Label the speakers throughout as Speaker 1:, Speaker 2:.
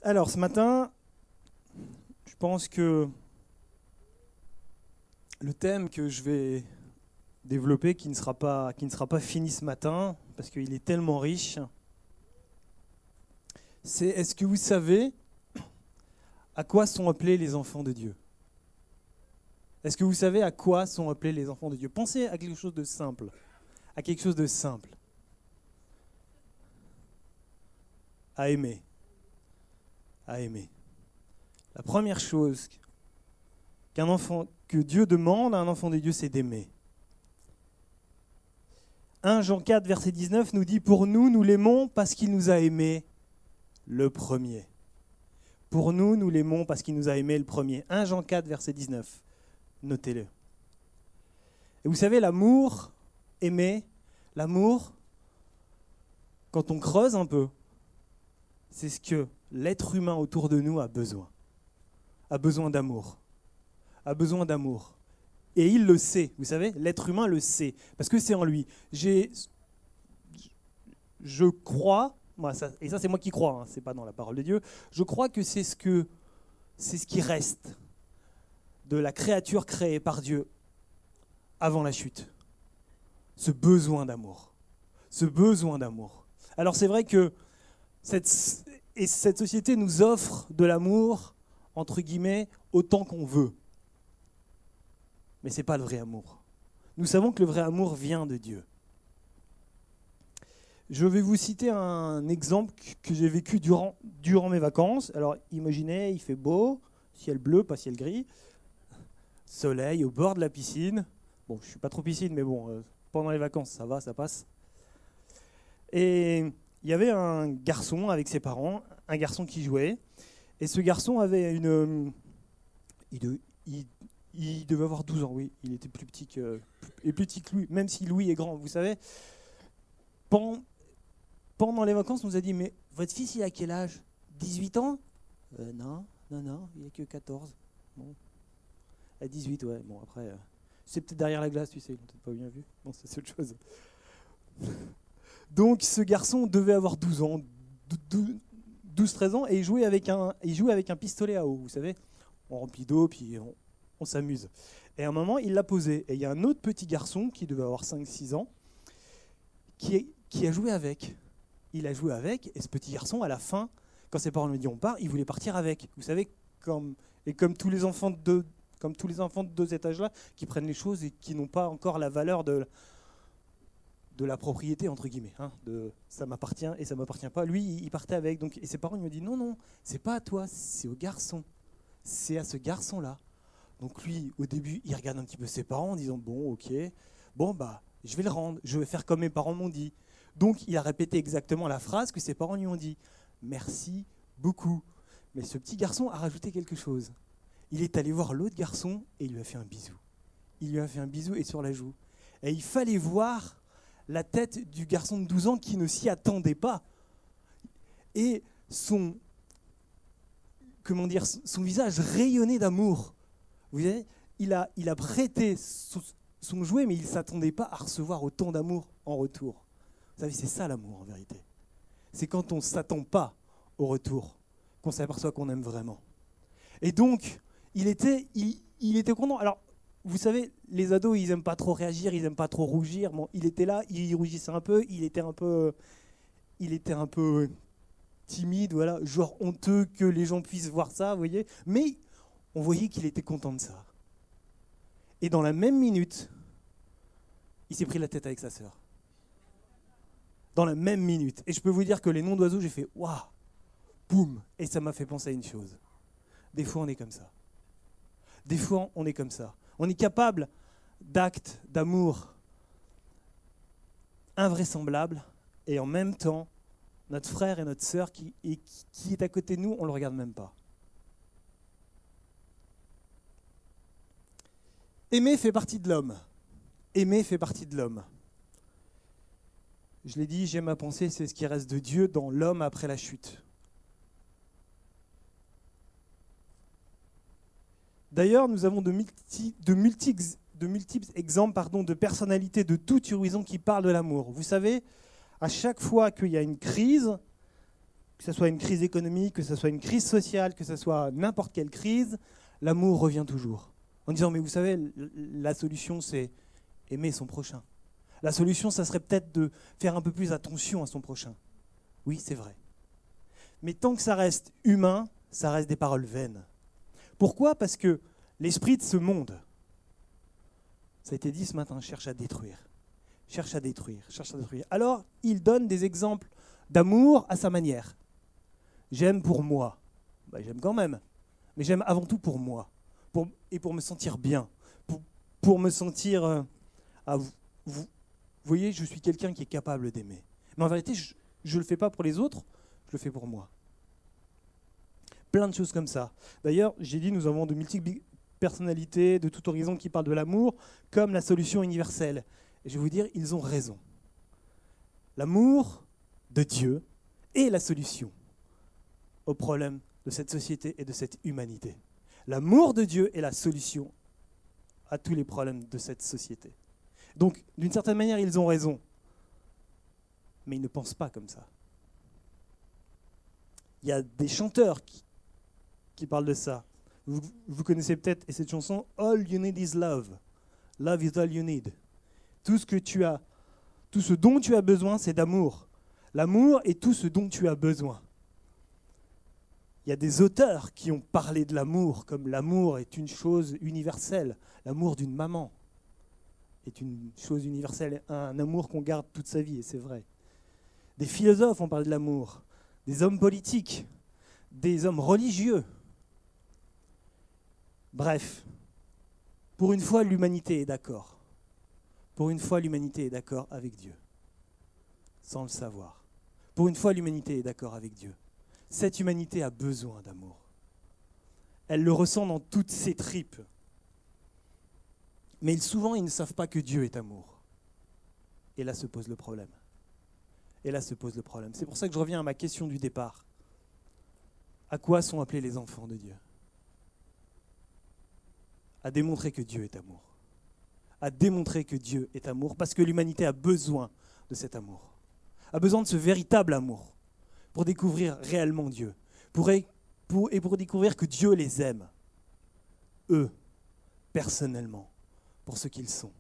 Speaker 1: Alors, ce matin, je pense que le thème que je vais développer, qui ne sera pas fini ce matin, parce qu'il est tellement riche, c'est est-ce que vous savez à quoi sont appelés les enfants de Dieu? Est-ce que vous savez à quoi sont appelés les enfants de Dieu? Pensez à quelque chose de simple. À quelque chose de simple. À aimer. À aimer. La première chose que Dieu demande à un enfant de Dieu, c'est d'aimer. 1 Jean 4, verset 19 nous dit « Pour nous, nous l'aimons parce qu'il nous a aimés le premier. » Pour nous, nous l'aimons parce qu'il nous a aimés le premier. 1 Jean 4, verset 19. Notez-le. Et vous savez, l'amour, aimer, l'amour, quand on creuse un peu, c'est ce que l'être humain autour de nous a besoin. A besoin d'amour. A besoin d'amour. Et il le sait, vous savez, l'être humain le sait, parce que c'est en lui. Je crois, et ça c'est moi qui crois, hein, c'est pas dans la parole de Dieu, je crois que c'est ce qui reste de la créature créée par Dieu avant la chute. Ce besoin d'amour. Ce besoin d'amour. Alors c'est vrai que cette société nous offre de l'amour, entre guillemets, autant qu'on veut. Mais ce n'est pas le vrai amour. Nous savons que le vrai amour vient de Dieu. Je vais vous citer un exemple que j'ai vécu durant mes vacances. Alors imaginez, il fait beau, ciel bleu, pas ciel gris, soleil au bord de la piscine. Bon, je ne suis pas trop piscine, mais bon, pendant les vacances, ça va, ça passe. Et il y avait un garçon avec ses parents, un garçon qui jouait. Et ce garçon avait il devait avoir 12 ans, oui. Il était plus petit que Louis, même si Louis est grand. Vous savez, pendant les vacances, on nous a dit, mais votre fils, il a quel âge? 18 ans? Non, il n'a que 14. Bon. À 18, ouais. Bon, après, c'est peut-être derrière la glace, tu sais, ils l'ont peut-être pas bien vu. Bon, c'est autre chose. Donc, ce garçon devait avoir 12 ans, 12-13 ans, et il jouait avec un pistolet à eau, vous savez. On remplit d'eau, puis on s'amuse. Et à un moment, il l'a posé. Et il y a un autre petit garçon qui devait avoir 5-6 ans qui a joué avec. Il a joué avec, et ce petit garçon, à la fin, quand ses parents lui ont dit on part, il voulait partir avec. Vous savez, comme tous les enfants de cet âge-là, qui prennent les choses et qui n'ont pas encore la valeur de la propriété, entre guillemets, hein, de ça m'appartient et ça m'appartient pas. Lui, il partait avec. Donc, et ses parents lui ont dit non, c'est pas à toi, c'est au garçon. C'est à ce garçon-là. Donc lui, au début, il regarde un petit peu ses parents en disant bon, ok, bon bah, je vais le rendre, je vais faire comme mes parents m'ont dit. Donc il a répété exactement la phrase que ses parents lui ont dit. Merci beaucoup. Mais ce petit garçon a rajouté quelque chose. Il est allé voir l'autre garçon et il lui a fait un bisou. Il lui a fait un bisou et sur la joue. Et il fallait voir la tête du garçon de 12 ans qui ne s'y attendait pas. Et son visage rayonnait d'amour. Vous voyez, il a prêté son jouet, mais il ne s'attendait pas à recevoir autant d'amour en retour. Vous savez, c'est ça l'amour en vérité. C'est quand on ne s'attend pas au retour qu'on s'aperçoit qu'on aime vraiment. Et donc, il était content. Alors, vous savez, les ados, ils n'aiment pas trop réagir, ils n'aiment pas trop rougir. Bon, il était là, il rougissait un peu, il était un peu timide, voilà, genre honteux que les gens puissent voir ça, vous voyez. Mais on voyait qu'il était content de ça. Et dans la même minute, il s'est pris la tête avec sa sœur. Dans la même minute. Et je peux vous dire que les noms d'oiseaux, j'ai fait waouh, boum. Et ça m'a fait penser à une chose. Des fois, on est comme ça. Des fois, on est comme ça. On est capable d'actes d'amour invraisemblables et en même temps, notre frère et notre sœur qui est à côté de nous, on ne le regarde même pas. Aimer fait partie de l'homme. Aimer fait partie de l'homme. Je l'ai dit, j'aime à penser, c'est ce qui reste de Dieu dans l'homme après la chute. D'ailleurs, nous avons de multiples exemples de personnalités de tout horizon qui parlent de l'amour. Vous savez, à chaque fois qu'il y a une crise, que ce soit une crise économique, que ce soit une crise sociale, que ce soit n'importe quelle crise, l'amour revient toujours. En disant, mais vous savez, la solution, c'est aimer son prochain. La solution, ça serait peut-être de faire un peu plus attention à son prochain. Oui, c'est vrai. Mais tant que ça reste humain, ça reste des paroles vaines. Pourquoi ? Parce que l'esprit de ce monde, ça a été dit ce matin, cherche à détruire. Cherche à détruire, cherche à détruire. Alors, il donne des exemples d'amour à sa manière. J'aime pour moi. J'aime quand même. Mais j'aime avant tout pour moi. Et pour me sentir bien. Pour me sentir... vous voyez, je suis quelqu'un qui est capable d'aimer. Mais en vérité, je ne le fais pas pour les autres, je le fais pour moi. Plein de choses comme ça. D'ailleurs, j'ai dit, nous avons de multiples personnalités de tout horizon qui parlent de l'amour comme la solution universelle. Et je vais vous dire, ils ont raison. L'amour de Dieu est la solution au problème de cette société et de cette humanité. L'amour de Dieu est la solution à tous les problèmes de cette société. Donc, d'une certaine manière, ils ont raison. Mais ils ne pensent pas comme ça. Il y a des chanteurs qui parlent de ça. Vous connaissez peut-être et cette chanson « All you need is love ». « Love is all you need ». Tout ce dont tu as besoin, c'est d'amour. L'amour est tout ce dont tu as besoin. Il y a des auteurs qui ont parlé de l'amour, comme l'amour est une chose universelle. L'amour d'une maman est une chose universelle, un amour qu'on garde toute sa vie, et c'est vrai. Des philosophes ont parlé de l'amour, des hommes politiques, des hommes religieux. Bref, pour une fois, l'humanité est d'accord. Pour une fois, l'humanité est d'accord avec Dieu, sans le savoir. Pour une fois, l'humanité est d'accord avec Dieu. Cette humanité a besoin d'amour. Elle le ressent dans toutes ses tripes. Mais souvent, ils ne savent pas que Dieu est amour. Et là se pose le problème. C'est pour ça que je reviens à ma question du départ. À quoi sont appelés les enfants de Dieu ? À démontrer que Dieu est amour. À démontrer que Dieu est amour, parce que l'humanité a besoin de cet amour. A besoin de ce véritable amour pour découvrir réellement Dieu. Pour découvrir que Dieu les aime. Eux, personnellement, pour ce qu'ils sont.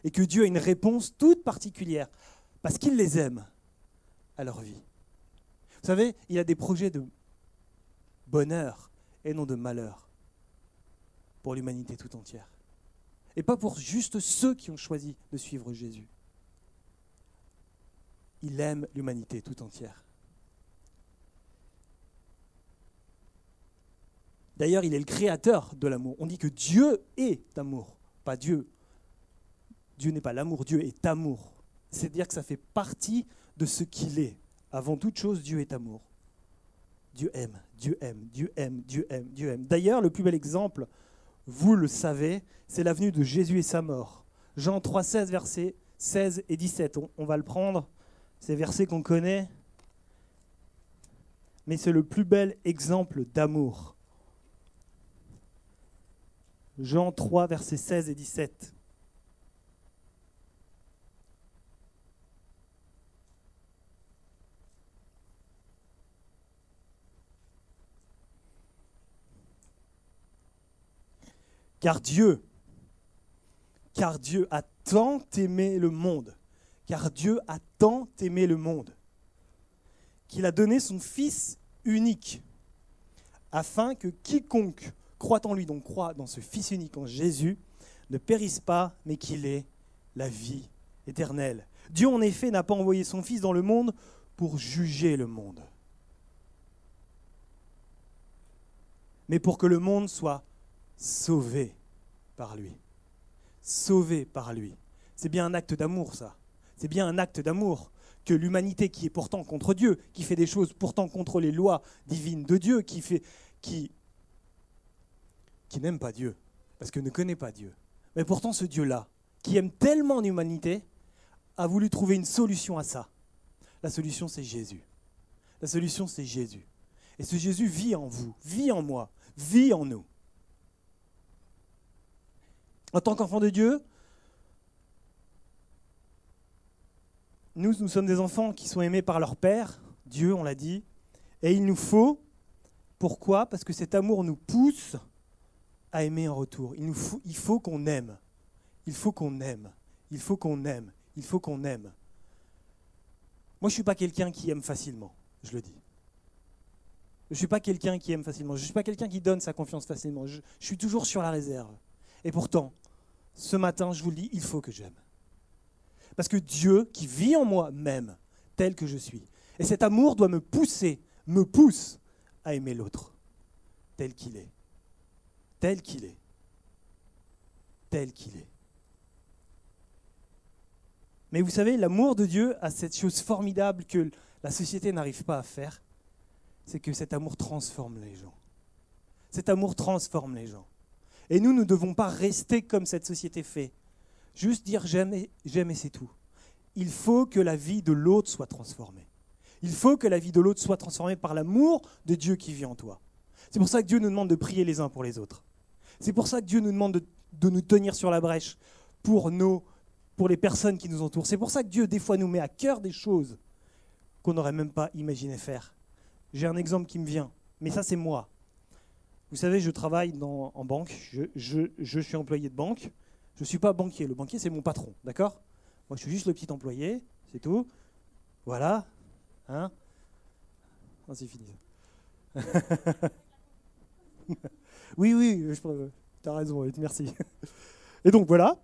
Speaker 1: Et que Dieu a une réponse toute particulière, parce qu'il les aime, à leur vie. Vous savez, il y a des projets de bonheur et non de malheur pour l'humanité tout entière. Et pas pour juste ceux qui ont choisi de suivre Jésus. Il aime l'humanité tout entière. D'ailleurs, il est le créateur de l'amour. On dit que Dieu est amour, pas Dieu. Dieu n'est pas l'amour, Dieu est amour. C'est-à-dire que ça fait partie de ce qu'il est. Avant toute chose, Dieu est amour. Dieu aime, Dieu aime, Dieu aime, Dieu aime, Dieu aime. D'ailleurs, le plus bel exemple, vous le savez, c'est la venue de Jésus et sa mort. Jean 3, 16, versets 16 et 17. On va le prendre, ces versets qu'on connaît. Mais c'est le plus bel exemple d'amour. Jean 3, versets 16 et 17. Car Dieu a tant aimé le monde, qu'il a donné son Fils unique, afin que quiconque croit en lui, donc croit dans ce Fils unique, en Jésus, ne périsse pas, mais qu'il ait la vie éternelle. Dieu, en effet, n'a pas envoyé son Fils dans le monde pour juger le monde, mais pour que le monde soit sauvé par lui. Sauvé par lui. C'est bien un acte d'amour, ça. C'est bien un acte d'amour que l'humanité qui est pourtant contre Dieu, qui fait des choses pourtant contre les lois divines de Dieu, qui n'aime pas Dieu, parce que ne connaît pas Dieu. Mais pourtant ce Dieu-là, qui aime tellement l'humanité, a voulu trouver une solution à ça. La solution, c'est Jésus. La solution, c'est Jésus. Et ce Jésus vit en vous, vit en moi, vit en nous. En tant qu'enfants de Dieu, nous sommes des enfants qui sont aimés par leur Père, Dieu, on l'a dit, Et il nous faut, pourquoi ? Parce que cet amour nous pousse à aimer en retour. Il faut qu'on aime. Il faut qu'on aime. Il faut qu'on aime. Il faut qu'on aime. Moi, je ne suis pas quelqu'un qui aime facilement, je le dis. Je ne suis pas quelqu'un qui aime facilement. Je ne suis pas quelqu'un qui donne sa confiance facilement. Je suis toujours sur la réserve. Et pourtant, ce matin, je vous le dis, il faut que j'aime. Parce que Dieu, qui vit en moi, m'aime tel que je suis. Et cet amour doit me pousse à aimer l'autre tel qu'il est. Tel qu'il est. Tel qu'il est. Mais vous savez, l'amour de Dieu a cette chose formidable que la société n'arrive pas à faire, c'est que cet amour transforme les gens. Cet amour transforme les gens. Et nous ne devons pas rester comme cette société fait. Juste dire j'aime et c'est tout. Il faut que la vie de l'autre soit transformée. Il faut que la vie de l'autre soit transformée par l'amour de Dieu qui vit en toi. C'est pour ça que Dieu nous demande de prier les uns pour les autres. C'est pour ça que Dieu nous demande de nous tenir sur la brèche pour les personnes qui nous entourent. C'est pour ça que Dieu, des fois, nous met à cœur des choses qu'on n'aurait même pas imaginé faire. J'ai un exemple qui me vient, mais ça, c'est moi. Vous savez, je travaille en banque, je suis employé de banque. Je ne suis pas banquier. Le banquier, c'est mon patron, d'accord ? Moi, je suis juste le petit employé, c'est tout. Voilà. Hein ? Non, c'est fini. Oui, tu as raison, merci. Et donc, voilà.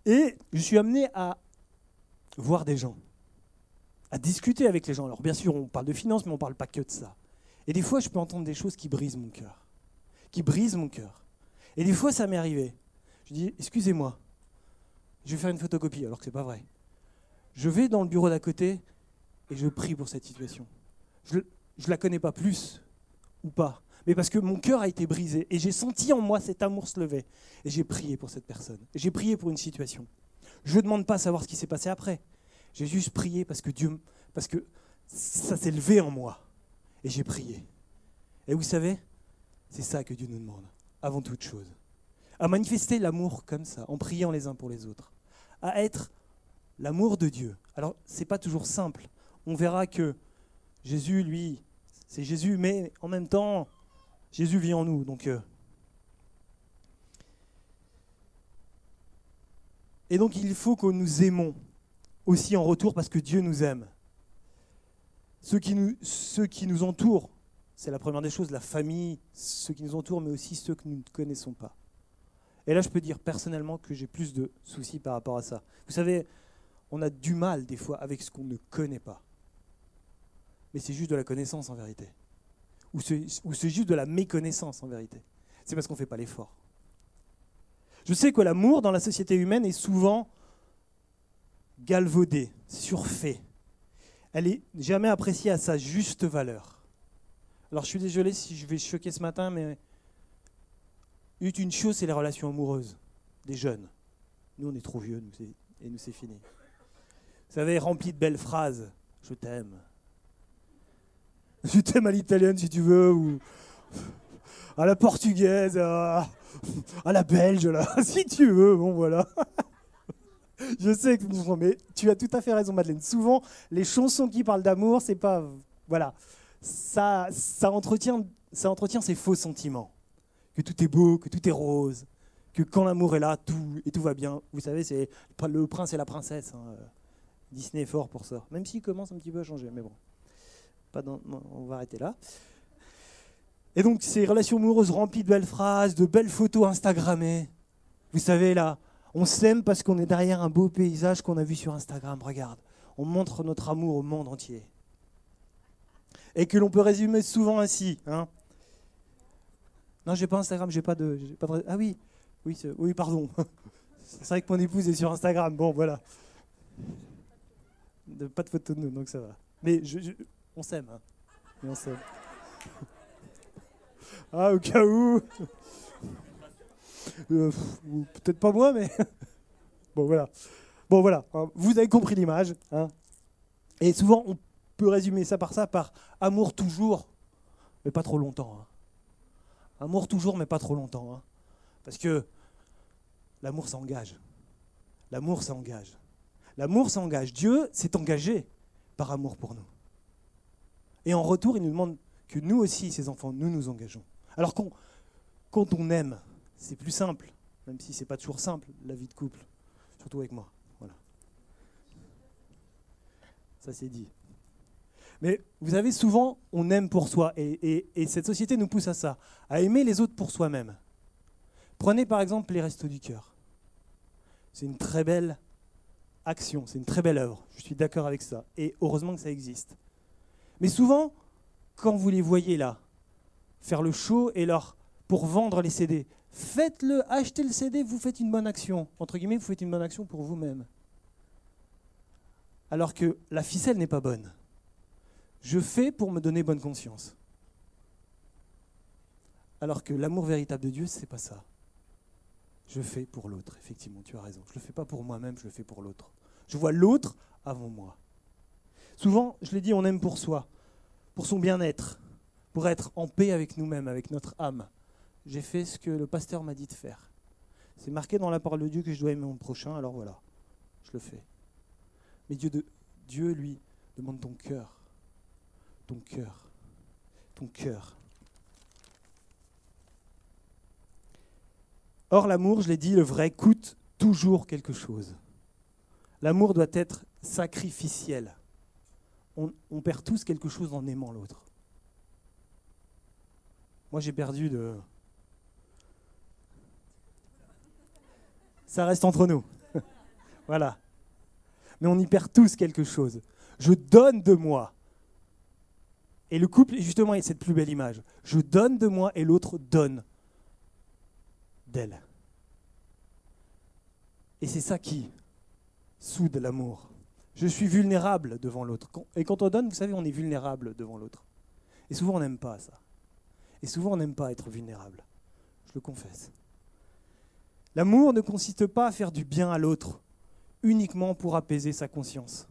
Speaker 1: Et je suis amené à voir des gens, à discuter avec les gens. Alors, bien sûr, on parle de finances, mais on ne parle pas que de ça. Et des fois, je peux entendre des choses qui brisent mon cœur. Et des fois, ça m'est arrivé. Je dis, excusez-moi, je vais faire une photocopie, alors que ce n'est pas vrai. Je vais dans le bureau d'à côté et je prie pour cette situation. Je ne la connais pas plus ou pas, mais parce que mon cœur a été brisé et j'ai senti en moi cet amour se lever. Et j'ai prié pour cette personne. Et j'ai prié pour une situation. Je ne demande pas à savoir ce qui s'est passé après. J'ai juste prié parce que ça s'est levé en moi. Et j'ai prié. Et vous savez, c'est ça que Dieu nous demande, avant toute chose. À manifester l'amour comme ça, en priant les uns pour les autres. À être l'amour de Dieu. Alors, ce n'est pas toujours simple. On verra que Jésus, lui, c'est Jésus, mais en même temps, Jésus vit en nous. Et donc, il faut que nous aimons aussi en retour parce que Dieu nous aime. Ceux qui nous entourent, c'est la première des choses, la famille, ceux qui nous entourent, mais aussi ceux que nous ne connaissons pas. Et là, je peux dire personnellement que j'ai plus de soucis par rapport à ça. Vous savez, on a du mal des fois avec ce qu'on ne connaît pas. Mais c'est juste de la connaissance en vérité. Ou c'est juste de la méconnaissance en vérité. C'est parce qu'on ne fait pas l'effort. Je sais que l'amour dans la société humaine est souvent galvaudé, surfait. Elle n'est jamais appréciée à sa juste valeur. Alors je suis désolé si je vais choquer ce matin, mais une chose, c'est les relations amoureuses des jeunes. Nous, on est trop vieux, nous, c'est fini. Vous savez, rempli de belles phrases. Je t'aime. Je t'aime à l'italienne si tu veux, ou à la portugaise, à la belge, là, si tu veux, bon voilà. Je sais que, mais tu as tout à fait raison, Madeleine. Souvent, les chansons qui parlent d'amour, c'est pas, voilà, ça entretient ces faux sentiments, que tout est beau, que tout est rose, que quand l'amour est là, tout va bien. Vous savez, c'est le prince et la princesse. Hein. Disney est fort pour ça, même s'il commence un petit peu à changer, mais bon. Non, on va arrêter là. Et donc, ces relations amoureuses remplies de belles phrases, de belles photos Instagrammées. Vous savez, là, on s'aime parce qu'on est derrière un beau paysage qu'on a vu sur Instagram. Regarde, on montre notre amour au monde entier. Et que l'on peut résumer souvent ainsi. Hein. Non, j'ai pas Instagram, j'ai pas de... Ah oui, pardon. C'est vrai que mon épouse est sur Instagram. Bon, voilà. Pas de photo de nous, donc ça va. Mais on s'aime, hein. Mais on s'aime. Ah, au cas où. Peut-être pas moi, mais... Bon, voilà. Vous avez compris l'image. Hein. Et souvent, on peut résumer ça par amour toujours, mais pas trop longtemps. Hein. Amour toujours, mais pas trop longtemps. Hein. Parce que l'amour s'engage. L'amour s'engage. L'amour s'engage. Dieu s'est engagé par amour pour nous. Et en retour, il nous demande que nous aussi, ces enfants, nous nous engageons. Alors quand on aime, c'est plus simple, même si c'est pas toujours simple, la vie de couple, surtout avec moi. Voilà. Ça c'est dit. Mais vous savez, souvent, on aime pour soi, et cette société nous pousse à ça, à aimer les autres pour soi-même. Prenez par exemple les Restos du Cœur. C'est une très belle action, c'est une très belle œuvre, je suis d'accord avec ça, et heureusement que ça existe. Mais souvent, quand vous les voyez là, faire le show et pour vendre les CD, faites-le, achetez le CD, vous faites une bonne action. Entre guillemets, vous faites une bonne action pour vous-même. Alors que la ficelle n'est pas bonne. Je fais pour me donner bonne conscience. Alors que l'amour véritable de Dieu, c'est pas ça. Je fais pour l'autre, effectivement, tu as raison. Je ne le fais pas pour moi-même, je le fais pour l'autre. Je vois l'autre avant moi. Souvent, je l'ai dit, on aime pour soi, pour son bien-être, pour être en paix avec nous-mêmes, avec notre âme. J'ai fait ce que le pasteur m'a dit de faire. C'est marqué dans la parole de Dieu que je dois aimer mon prochain, alors voilà, je le fais. Mais Dieu, lui, demande ton cœur. Ton cœur. Ton cœur. Or, l'amour, je l'ai dit, le vrai, coûte toujours quelque chose. L'amour doit être sacrificiel. On perd tous quelque chose en aimant l'autre. Moi, j'ai perdu de... Ça reste entre nous. Voilà. Mais on y perd tous quelque chose. Je donne de moi. Et le couple, justement, est cette plus belle image. Je donne de moi et l'autre donne d'elle. Et c'est ça qui soude l'amour. Je suis vulnérable devant l'autre. Et quand on donne, vous savez, on est vulnérable devant l'autre. Et souvent, on n'aime pas ça. Et souvent, on n'aime pas être vulnérable. Je le confesse. L'amour ne consiste pas à faire du bien à l'autre, uniquement pour apaiser sa conscience.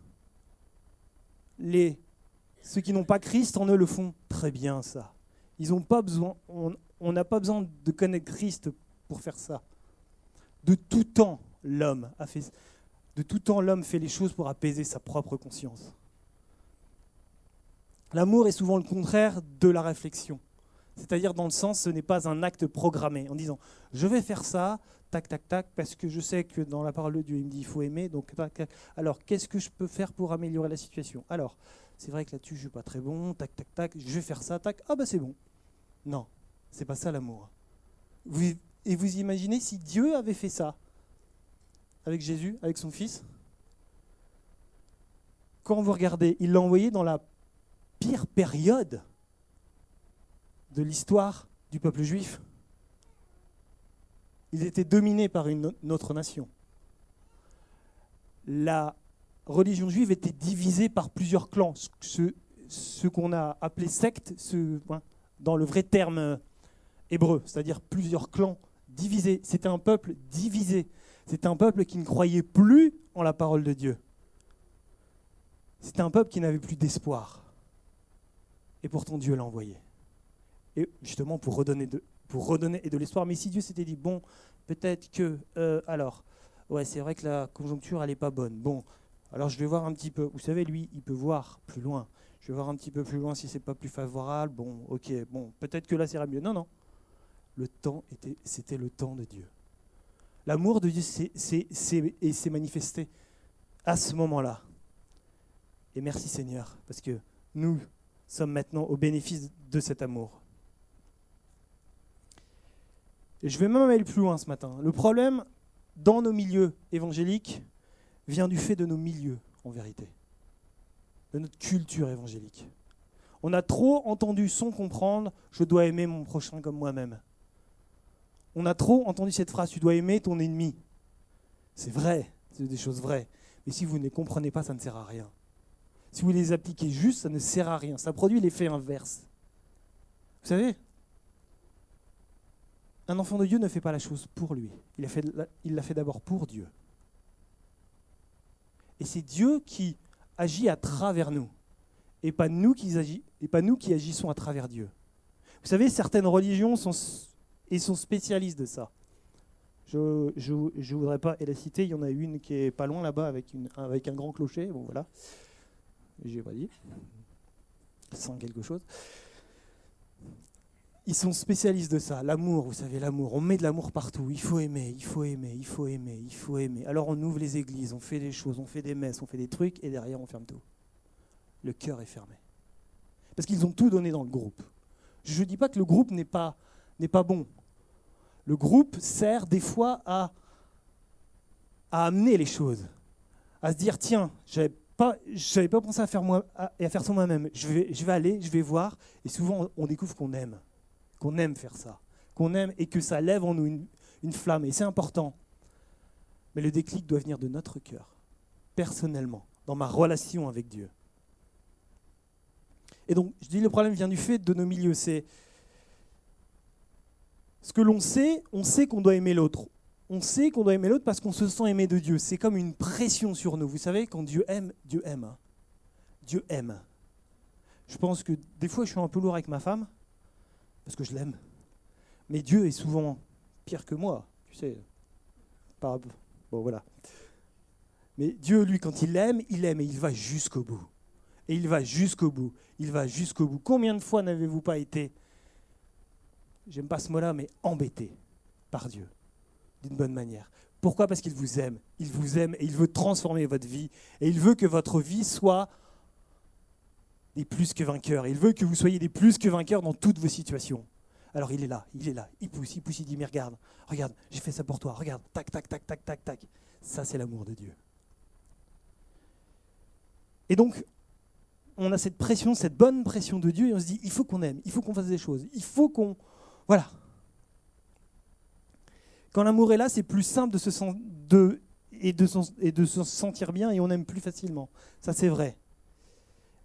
Speaker 1: Ceux qui n'ont pas Christ en eux le font très bien, ça. Ils ont pas besoin, on n'a pas besoin de connaître Christ pour faire ça. De tout temps, l'homme fait les choses pour apaiser sa propre conscience. L'amour est souvent le contraire de la réflexion. C'est-à-dire dans le sens, ce n'est pas un acte programmé, en disant « je vais faire ça, tac, tac, tac, parce que je sais que dans la parole de Dieu, il me dit il faut aimer, donc tac, tac. Alors, qu'est-ce que je peux faire pour améliorer la situation ? Alors, c'est vrai que là-dessus, je ne suis pas très bon, tac, tac, tac, je vais faire ça, tac, ah bah c'est bon. » Non, c'est pas ça l'amour. Et vous imaginez si Dieu avait fait ça avec Jésus, avec son Fils ? Quand vous regardez, il l'a envoyé dans la pire période de l'histoire du peuple juif. Ils étaient dominés par une autre nation. La religion juive était divisée par plusieurs clans, ce qu'on a appelé secte, dans le vrai terme hébreu, c'est-à-dire plusieurs clans divisés. C'était un peuple divisé. C'était un peuple qui ne croyait plus en la parole de Dieu. C'était un peuple qui n'avait plus d'espoir. Et pourtant Dieu l'a envoyé. Et justement pour redonner de l'espoir. Mais si Dieu s'était dit, bon, peut-être que, c'est vrai que la conjoncture, elle n'est pas bonne. Bon, alors je vais voir un petit peu. Vous savez, lui, il peut voir plus loin. Je vais voir un petit peu plus loin si c'est pas plus favorable. Bon, ok, bon, peut-être que là, ça ira mieux. Non. C'était le temps de Dieu. L'amour de Dieu s'est manifesté à ce moment-là. Et merci Seigneur, parce que nous sommes maintenant au bénéfice de cet amour. Et je vais même aller plus loin ce matin. Le problème, dans nos milieux évangéliques, vient du fait de nos milieux, en vérité, de notre culture évangélique. On a trop entendu sans comprendre « je dois aimer mon prochain comme moi-même ». On a trop entendu cette phrase « tu dois aimer ton ennemi ». C'est vrai, c'est des choses vraies. Mais si vous ne les comprenez pas, ça ne sert à rien. Si vous les appliquez juste, ça ne sert à rien. Ça produit l'effet inverse. Vous savez, un enfant de Dieu ne fait pas la chose pour lui. Il l'a fait d'abord pour Dieu. Et c'est Dieu qui agit à travers nous, et pas nous qui agissons à travers Dieu. Vous savez, certaines religions sont spécialistes de ça. Je ne voudrais pas la citer, il y en a une qui est pas loin là-bas avec un grand clocher, bon voilà, j'ai pas dit, sans quelque chose. ils sont spécialistes de ça. L'amour, vous savez, l'amour. On met de l'amour partout. Il faut aimer, il faut aimer, il faut aimer, il faut aimer. Alors on ouvre les églises, on fait des choses, on fait des messes, on fait des trucs, et derrière on ferme tout. Le cœur est fermé. Parce qu'ils ont tout donné dans le groupe. Je ne dis pas que le groupe n'est pas bon. Le groupe sert des fois à amener les choses, à se dire, tiens, j'avais pas pensé à faire ça moi-même. Je vais aller, je vais voir, et souvent on découvre qu'on aime faire ça, qu'on aime et que ça lève en nous une flamme, et c'est important. Mais le déclic doit venir de notre cœur, personnellement, dans ma relation avec Dieu. Et donc, je dis le problème vient du fait de nos milieux, c'est ce que l'on sait, on sait qu'on doit aimer l'autre. On sait qu'on doit aimer l'autre parce qu'on se sent aimé de Dieu. C'est comme une pression sur nous. Vous savez, quand Dieu aime, Dieu aime. Dieu aime. Je pense que des fois, je suis un peu lourd avec ma femme, parce que je l'aime. Mais Dieu est souvent pire que moi, tu sais. Bon, voilà. Mais Dieu, lui, quand il aime et il va jusqu'au bout. Et il va jusqu'au bout. Il va jusqu'au bout. Combien de fois n'avez-vous pas été, j'aime pas ce mot-là, mais embêté par Dieu d'une bonne manière? Pourquoi? Parce qu'il vous aime. Il vous aime et il veut transformer votre vie. Et il veut que votre vie soit des plus que vainqueurs. Il veut que vous soyez des plus que vainqueurs dans toutes vos situations. Alors il est là, il pousse, il dit, mais regarde, j'ai fait ça pour toi, regarde, tac, tac, tac, tac, tac, tac. Ça, c'est l'amour de Dieu. Et donc, on a cette pression, cette bonne pression de Dieu, et on se dit, il faut qu'on aime, il faut qu'on fasse des choses, il faut qu'on... Voilà. Quand l'amour est là, c'est plus simple de se sentir bien, et on aime plus facilement. Ça, c'est vrai.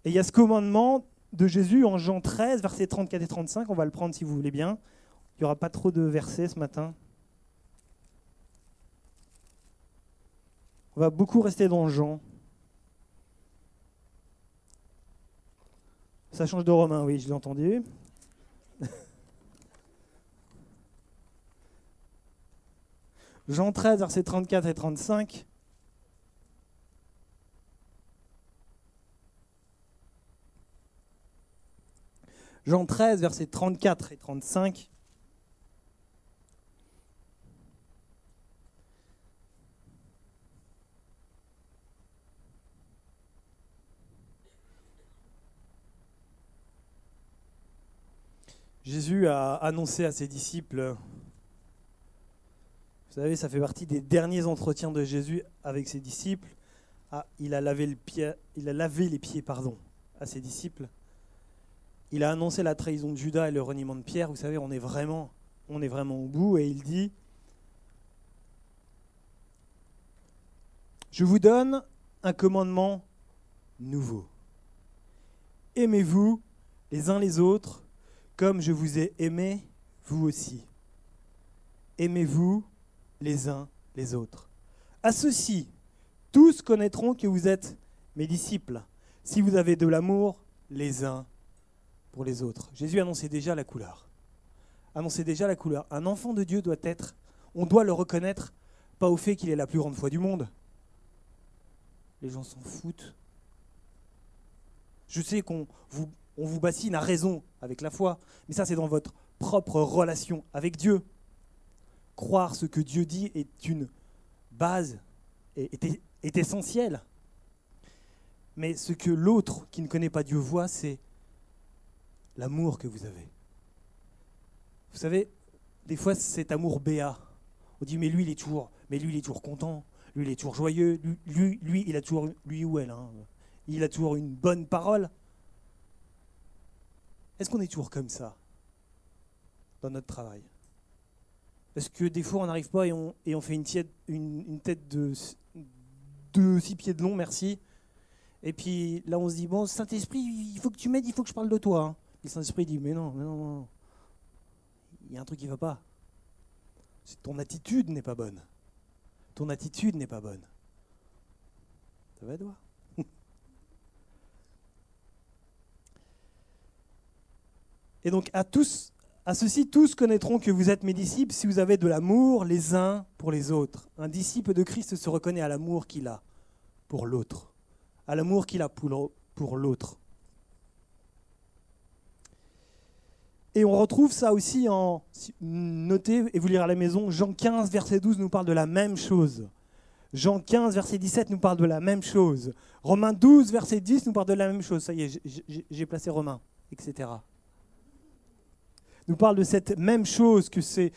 Speaker 1: Et il y a ce commandement de Jésus en Jean 13, versets 34 et 35, on va le prendre si vous voulez bien. Il n'y aura pas trop de versets ce matin. On va beaucoup rester dans Jean. Ça change de Romain, oui, je l'ai entendu. Jean 13, versets 34 et 35. Jean 13, versets 34 et 35. Jésus a annoncé à ses disciples, vous savez, ça fait partie des derniers entretiens de Jésus avec ses disciples. Il a lavé les pieds à ses disciples. Il a annoncé la trahison de Judas et le reniement de Pierre. Vous savez, on est vraiment au bout. Et il dit, je vous donne un commandement nouveau. Aimez-vous les uns les autres comme je vous ai aimé, vous aussi. Aimez-vous les uns les autres. À ceci, tous connaîtront que vous êtes mes disciples, si vous avez de l'amour les uns pour les autres. Jésus annonçait déjà la couleur. Un enfant de Dieu doit être, on doit le reconnaître, pas au fait qu'il est la plus grande foi du monde. Les gens s'en foutent. Je sais qu'on vous bassine à raison avec la foi, mais ça c'est dans votre propre relation avec Dieu. Croire ce que Dieu dit est une base, est essentielle. Mais ce que l'autre qui ne connaît pas Dieu voit, c'est l'amour que vous avez. Vous savez, des fois, cet amour béat. On dit, mais lui, il est toujours content. Lui, il est toujours joyeux. Lui, il a toujours, lui ou elle, il a toujours une bonne parole. Est-ce qu'on est toujours comme ça dans notre travail? Est-ce que des fois, on n'arrive pas et on fait une tête de 6 pieds de long, merci. Et puis là, on se dit, bon, Saint-Esprit, il faut que tu m'aides, il faut que je parle de toi. Et le Saint-Esprit dit, mais non. Il y a un truc qui ne va pas. Ton attitude n'est pas bonne. Ça va, Edouard? Et donc, à ceci, tous connaîtront que vous êtes mes disciples si vous avez de l'amour les uns pour les autres. Un disciple de Christ se reconnaît à l'amour qu'il a pour l'autre. À l'amour qu'il a pour l'autre. Et on retrouve ça aussi notez et vous lirez à la maison, Jean 15, verset 12 nous parle de la même chose. Jean 15, verset 17 nous parle de la même chose. Romains 12, verset 10 nous parle de la même chose. Ça y est, j'ai placé Romains, etc. Nous parle de cette même chose, que c'est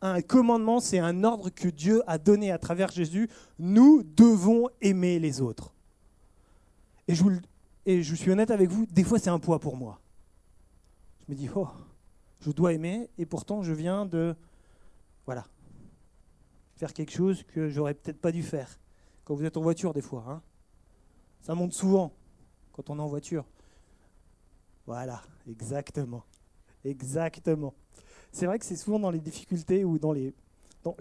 Speaker 1: un commandement, c'est un ordre que Dieu a donné à travers Jésus. Nous devons aimer les autres. Et je suis honnête avec vous, des fois c'est un poids pour moi. Je me dis, oh, je dois aimer, et pourtant je viens de faire quelque chose que j'aurais peut-être pas dû faire. Quand vous êtes en voiture des fois, hein. Ça monte souvent quand on est en voiture. Voilà, exactement. Exactement. C'est vrai que c'est souvent dans les difficultés ou dans les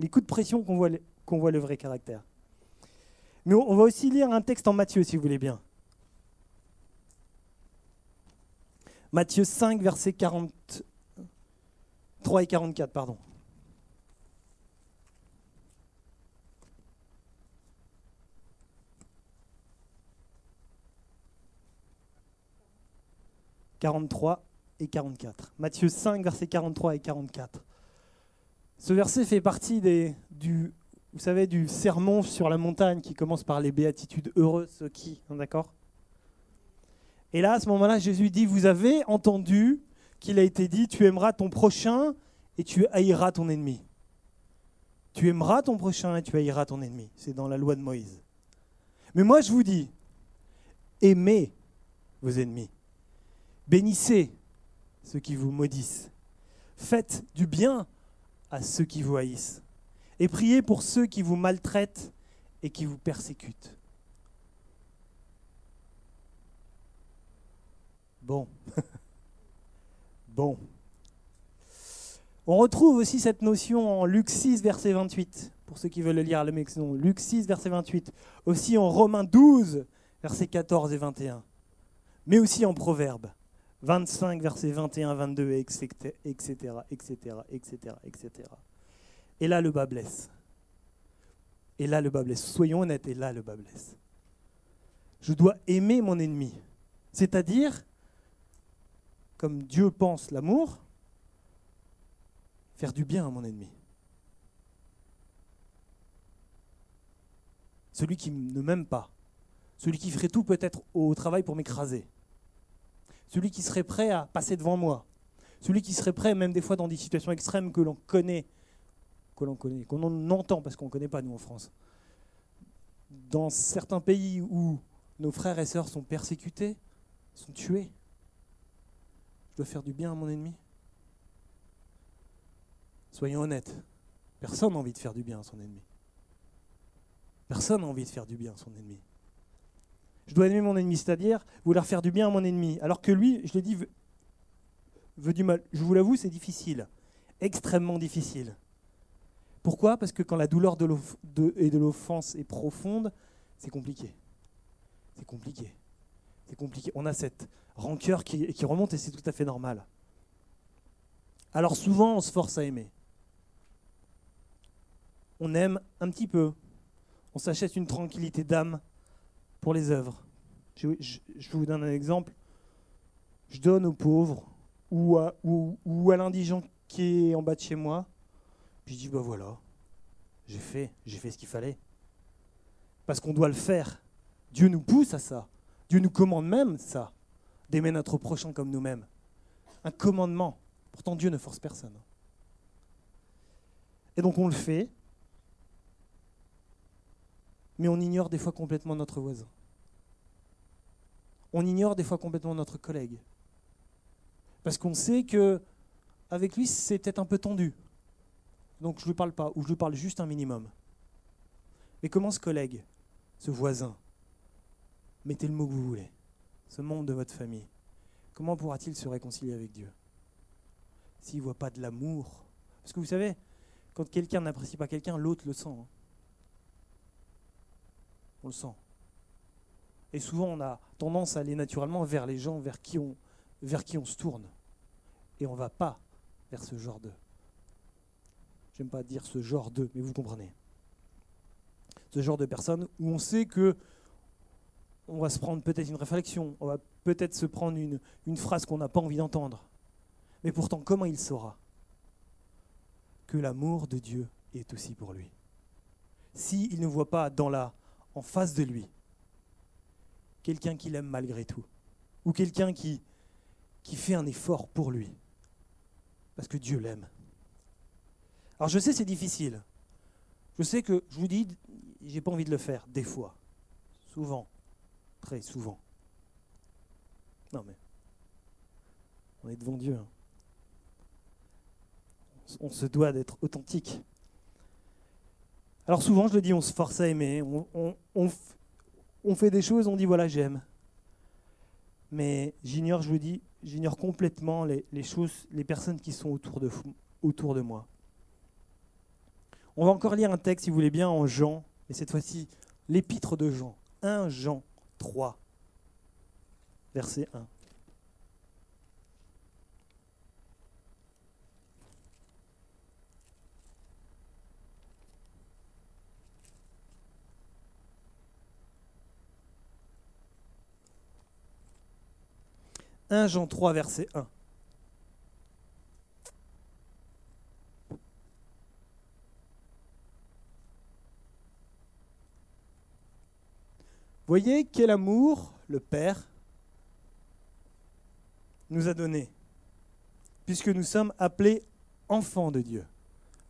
Speaker 1: coups de pression qu'on voit le vrai caractère. Mais on va aussi lire un texte en Matthieu, si vous voulez bien. Matthieu 5, versets 43 et 44, pardon. « 43 et 44. Matthieu 5, versets 43 et 44. Ce verset fait partie du sermon sur la montagne qui commence par les béatitudes heureux ceux qui, d'accord ? Et là, à ce moment-là, Jésus dit, vous avez entendu qu'il a été dit, tu aimeras ton prochain et tu haïras ton ennemi. Tu aimeras ton prochain et tu haïras ton ennemi. C'est dans la loi de Moïse. Mais moi, je vous dis, aimez vos ennemis. Bénissez ceux qui vous maudissent. Faites du bien à ceux qui vous haïssent. Et priez pour ceux qui vous maltraitent et qui vous persécutent. Bon. Bon. On retrouve aussi cette notion en Luc 6, verset 28, pour ceux qui veulent le lire à la maison. Luc 6, verset 28. Aussi en Romains 12, versets 14 et 21. Mais aussi en Proverbes 25, versets 21, 22, etc., etc., etc., etc., etc. Et là, le bas blesse. Et là, le bas blesse. Soyons honnêtes, et là, le bas blesse. Je dois aimer mon ennemi. C'est-à-dire, comme Dieu pense l'amour, faire du bien à mon ennemi. Celui qui ne m'aime pas. Celui qui ferait tout peut-être au travail pour m'écraser. Celui qui serait prêt à passer devant moi. Celui qui serait prêt, même des fois dans des situations extrêmes que l'on connaît, qu'on entend parce qu'on ne connaît pas nous en France. Dans certains pays où nos frères et sœurs sont persécutés, sont tués, je dois faire du bien à mon ennemi. Soyons honnêtes, personne n'a envie de faire du bien à son ennemi. Personne n'a envie de faire du bien à son ennemi. Je dois aimer mon ennemi, c'est-à-dire vouloir faire du bien à mon ennemi, alors que lui, je l'ai dit, veut du mal. Je vous l'avoue, c'est difficile, extrêmement difficile. Pourquoi ? Parce que quand la douleur de l'offense est profonde, c'est compliqué. C'est compliqué. C'est compliqué. On a cette rancœur qui remonte et c'est tout à fait normal. Alors souvent, on se force à aimer. On aime un petit peu. On s'achète une tranquillité d'âme pour les œuvres. Je vous donne un exemple. Je donne aux pauvres ou à l'indigent qui est en bas de chez moi. Puis je dis, voilà, j'ai fait ce qu'il fallait. Parce qu'on doit le faire. Dieu nous pousse à ça. Dieu nous commande même ça, d'aimer notre prochain comme nous-mêmes. Un commandement. Pourtant, Dieu ne force personne. Et donc on le fait, mais on ignore des fois complètement notre voisin. On ignore des fois complètement notre collègue. Parce qu'on sait qu'avec lui, c'est peut-être un peu tendu. Donc je ne lui parle pas, ou je lui parle juste un minimum. Mais comment ce collègue, ce voisin, mettez le mot que vous voulez, ce membre de votre famille, comment pourra-t-il se réconcilier avec Dieu s'il ne voit pas de l'amour? Parce que vous savez, quand quelqu'un n'apprécie pas quelqu'un, l'autre le sent. Hein. On le sent. Et souvent, on a tendance à aller naturellement vers les gens vers qui on se tourne. Et on ne va pas vers ce genre de... J'aime pas dire ce genre de, mais vous comprenez. Ce genre de personnes où on sait que on va se prendre peut-être une réflexion, on va peut-être se prendre une phrase qu'on n'a pas envie d'entendre. Mais pourtant, comment il saura que l'amour de Dieu est aussi pour lui? S'il ne voit pas en face de lui, quelqu'un qui l'aime malgré tout, ou quelqu'un qui fait un effort pour lui, parce que Dieu l'aime. Alors je sais, c'est difficile. Je sais que, je vous dis, j'ai pas envie de le faire, des fois. Souvent. Très souvent. Non mais, on est devant Dieu. Hein. On se doit d'être authentique. Alors souvent, je le dis, on se force à aimer, on fait des choses, on dit voilà, j'aime. Mais je vous dis, j'ignore complètement les choses, les personnes qui sont autour de moi. On va encore lire un texte, si vous voulez bien, en Jean, et cette fois-ci, l'épître de Jean, 1 Jean 3, verset 1. « 1 Jean 3, verset 1. Voyez quel amour le Père nous a donné, puisque nous sommes appelés enfants de Dieu.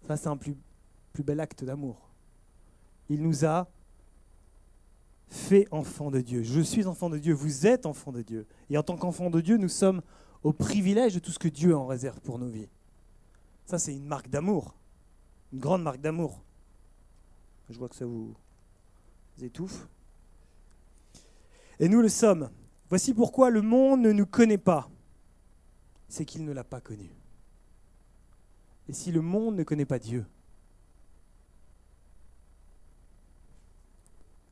Speaker 1: Ça, c'est un plus bel acte d'amour. Il nous a fait enfants de Dieu. Je suis enfant de Dieu, vous êtes enfant de Dieu. Et en tant qu'enfant de Dieu, nous sommes au privilège de tout ce que Dieu en réserve pour nos vies. Ça, c'est une marque d'amour, une grande marque d'amour. Je vois que ça vous étouffe. Et nous le sommes. Voici pourquoi le monde ne nous connaît pas. C'est qu'il ne l'a pas connu. Et si le monde ne connaît pas Dieu,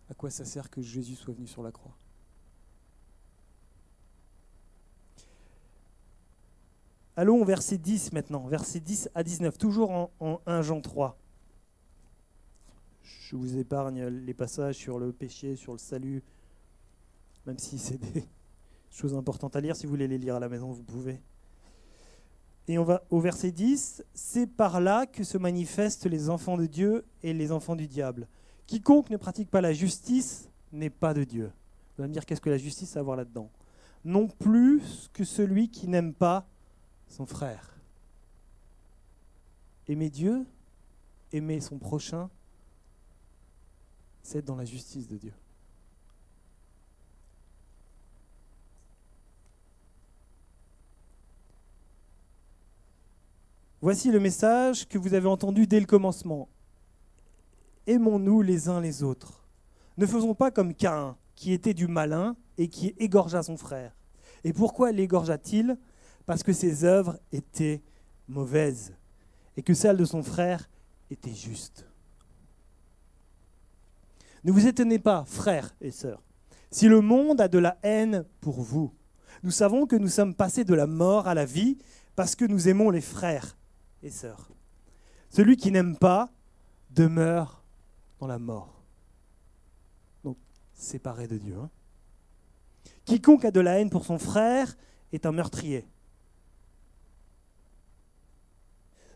Speaker 1: à quoi ça sert que Jésus soit venu sur la croix? Allons au verset 10 maintenant, verset 10 à 19, toujours en 1 Jean 3. Je vous épargne les passages sur le péché, sur le salut, même si c'est des choses importantes à lire. Si vous voulez les lire à la maison, vous pouvez. Et on va au verset 10. « C'est par là que se manifestent les enfants de Dieu et les enfants du diable. Quiconque ne pratique pas la justice n'est pas de Dieu. » Vous allez me dire, qu'est-ce que la justice a à voir là-dedans? Non plus que celui qui n'aime pas son frère. Aimer Dieu, aimer son prochain, c'est être dans la justice de Dieu. Voici le message que vous avez entendu dès le commencement. Aimons-nous les uns les autres. Ne faisons pas comme Caïn, qui était du malin et qui égorgea son frère. Et pourquoi l'égorgea-t-il? Parce que ses œuvres étaient mauvaises et que celles de son frère étaient justes. Ne vous étonnez pas, frères et sœurs, si le monde a de la haine pour vous. Nous savons que nous sommes passés de la mort à la vie parce que nous aimons les frères et sœurs. Celui qui n'aime pas demeure dans la mort. Donc, séparé de Dieu. Hein. Quiconque a de la haine pour son frère est un meurtrier.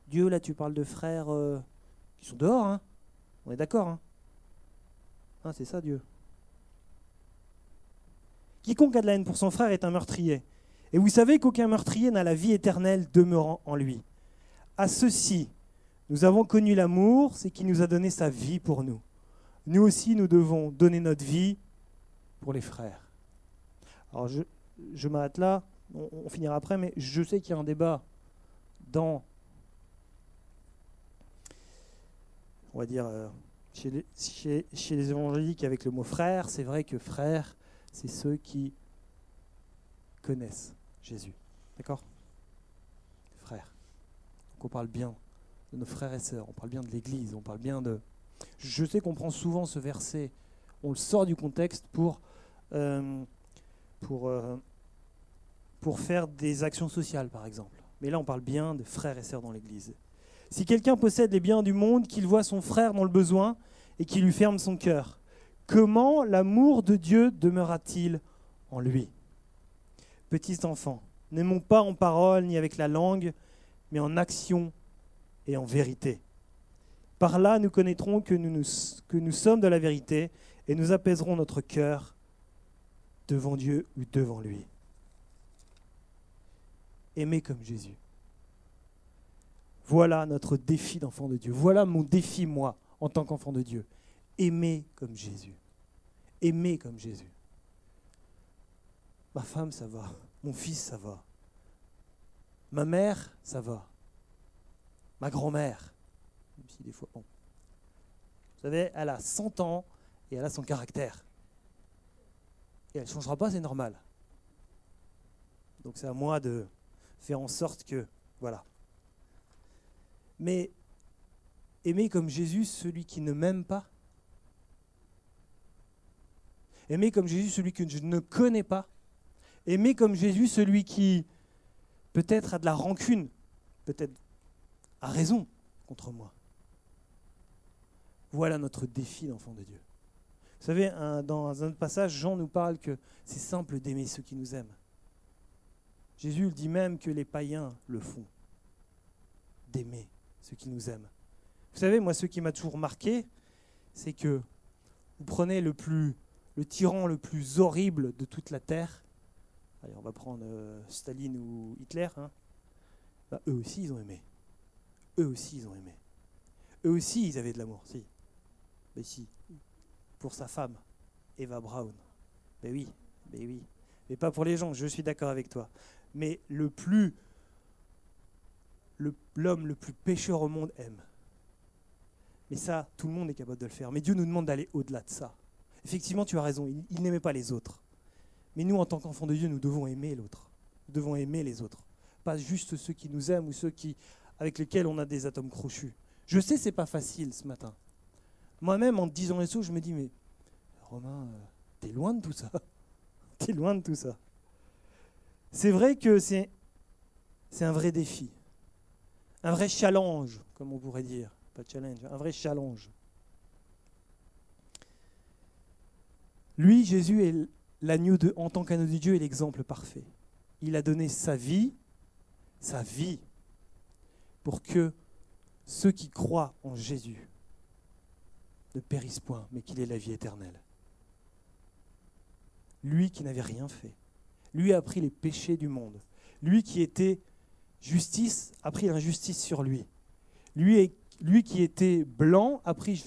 Speaker 1: Dieu, là, tu parles de frères qui sont dehors. Hein. On est d'accord. Hein. Hein, c'est ça, Dieu. Quiconque a de la haine pour son frère est un meurtrier. Et vous savez qu'aucun meurtrier n'a la vie éternelle demeurant en lui. À ceci, nous avons connu l'amour, c'est qu'il nous a donné sa vie pour nous. Nous aussi, nous devons donner notre vie pour les frères. Alors, je m'arrête là, on finira après, mais je sais qu'il y a un débat dans, on va dire, chez les évangéliques avec le mot frère. C'est vrai que frère, c'est ceux qui connaissent Jésus. D'accord ? Frères. Donc on parle bien de nos frères et sœurs, on parle bien de l'Église, on parle bien de... Je sais qu'on prend souvent ce verset, on le sort du contexte pour faire des actions sociales, par exemple. Mais là, on parle bien de frères et sœurs dans l'Église. Si quelqu'un possède les biens du monde, qu'il voit son frère dans le besoin et qu'il lui ferme son cœur, comment l'amour de Dieu demeurera-t-il en lui? Petits enfants, N'aimons pas en parole ni avec la langue, mais en action et en vérité. Par là, nous connaîtrons que nous sommes de la vérité et nous apaiserons notre cœur devant Dieu ou devant lui. Aimer comme Jésus. Voilà notre défi d'enfant de Dieu. Voilà mon défi, moi, en tant qu'enfant de Dieu. Aimer comme Jésus. Aimer comme Jésus. Ma femme, ça va. Mon fils, ça va. Ma mère, ça va. Ma grand-mère, même si des fois, bon. Vous savez, elle a 100 ans et elle a son caractère. Et elle ne changera pas, c'est normal. Donc c'est à moi de faire en sorte que, voilà. Mais aimer comme Jésus celui qui ne m'aime pas. Aimer comme Jésus celui que je ne connais pas. Aimer comme Jésus celui qui peut-être a de la rancune, peut-être a raison contre moi. Voilà notre défi d'enfant de Dieu. Vous savez, dans un autre passage, Jean nous parle que c'est simple d'aimer ceux qui nous aiment. Jésus dit même que les païens le font, d'aimer ceux qui nous aiment. Vous savez, moi, ce qui m'a toujours marqué, c'est que vous prenez le tyran le plus horrible de toute la terre. Allez, on va prendre Staline ou Hitler. Bah, eux aussi, ils ont aimé. Eux aussi, ils ont aimé. Eux aussi, ils avaient de l'amour. Si. Mais si. Pour sa femme, Eva Braun. Ben oui, ben oui. Mais pas pour les gens, je suis d'accord avec toi. Mais l'homme le plus pécheur au monde aime. Mais ça, tout le monde est capable de le faire. Mais Dieu nous demande d'aller au-delà de ça. Effectivement, tu as raison, il n'aimait pas les autres. Mais nous, en tant qu'enfants de Dieu, nous devons aimer l'autre. Nous devons aimer les autres. Pas juste ceux qui nous aiment ou ceux avec lesquels on a des atomes crochus. Je sais, c'est pas facile ce matin. Moi-même, en te disant les choses, je me dis, mais Romain, t'es loin de tout ça. T'es loin de tout ça. C'est vrai que c'est un vrai défi. Un vrai challenge, comme on pourrait dire. Pas challenge, un vrai challenge. Lui, Jésus, est en tant qu'agneau de Dieu, est l'exemple parfait. Il a donné sa vie, pour que ceux qui croient en Jésus ne périssent point, mais qu'il ait la vie éternelle. Lui qui n'avait rien fait. Lui a pris les péchés du monde. Lui qui était justice, a pris l'injustice sur lui. Lui qui était blanc, a pris,